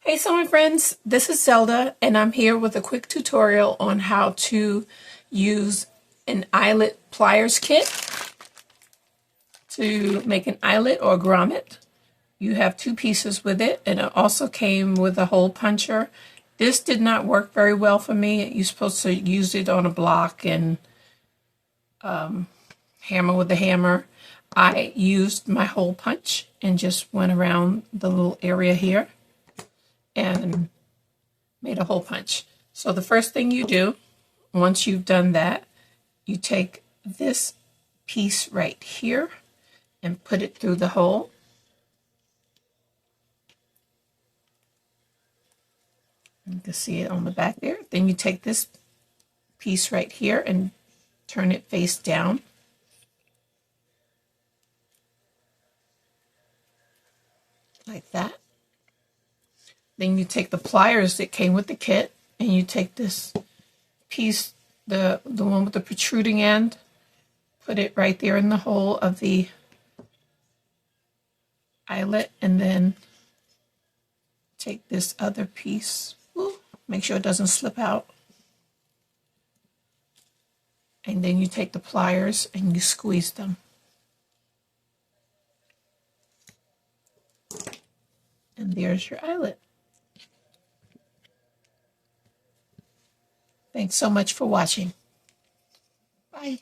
Hey sewing friends, this is Zelda and I'm here with a quick tutorial on how to use an eyelet pliers kit to make an eyelet or grommet. You have two pieces with it and it also came with a hole puncher. This did not work very well for me. You're supposed to use it on a block and hammer with the hammer. I used my hole punch and just went around the little area here and made a hole punch. So the first thing you do, once you've done that, you take this piece right here and put it through the hole. You can see it on the back there. Then you take this piece right here and turn it face down. Like that. Then you take the pliers that came with the kit and you take this piece, the one with the protruding end, put it right there in the hole of the eyelet, and then take this other piece, make sure it doesn't slip out, and then you take the pliers and you squeeze them. And there's your eyelet. Thanks so much for watching. Bye.